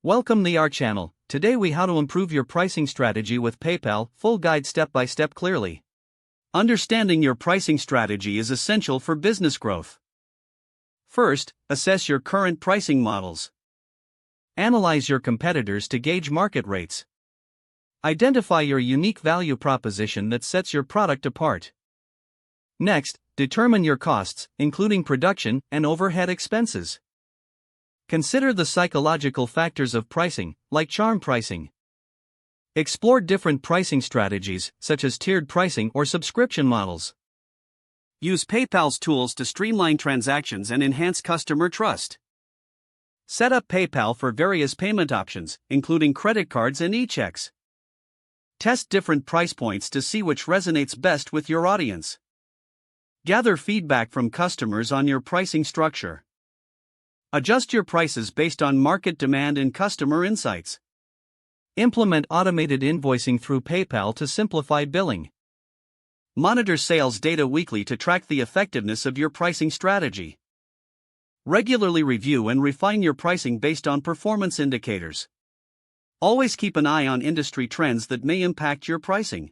Welcome to our channel. Today we how to improve your pricing strategy with PayPal, full guide step by step clearly. Understanding your pricing strategy is essential for business growth. First, assess your current pricing models. Analyze your competitors to gauge market rates. Identify your unique value proposition that sets your product apart. Next, determine your costs, including production and overhead expenses. Consider the psychological factors of pricing, like charm pricing. Explore different pricing strategies, such as tiered pricing or subscription models. Use PayPal's tools to streamline transactions and enhance customer trust. Set up PayPal for various payment options, including credit cards and e-checks. Test different price points to see which resonates best with your audience. Gather feedback from customers on your pricing structure. Adjust your prices based on market demand and customer insights. Implement automated invoicing through PayPal to simplify billing. Monitor sales data weekly to track the effectiveness of your pricing strategy. Regularly review and refine your pricing based on performance indicators. Always keep an eye on industry trends that may impact your pricing.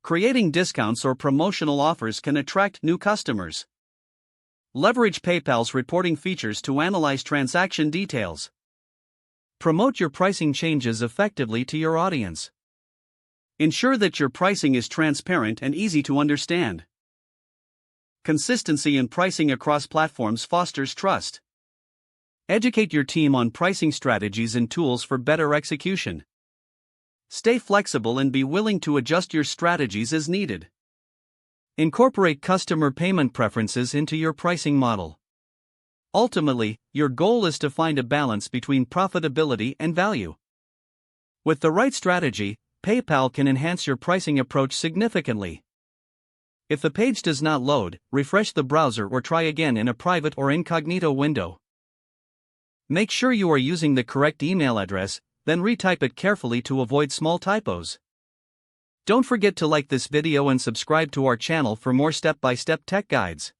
Creating discounts or promotional offers can attract new customers. Leverage PayPal's reporting features to analyze transaction details. Promote your pricing changes effectively to your audience. Ensure that your pricing is transparent and easy to understand. Consistency in pricing across platforms fosters trust. Educate your team on pricing strategies and tools for better execution. Stay flexible and be willing to adjust your strategies as needed. Incorporate customer payment preferences into your pricing model. Ultimately, your goal is to find a balance between profitability and value. With the right strategy, PayPal can enhance your pricing approach significantly. If the page does not load, refresh the browser or try again in a private or incognito window. Make sure you are using the correct email address, then retype it carefully to avoid small typos. Don't forget to like this video and subscribe to our channel for more step-by-step tech guides.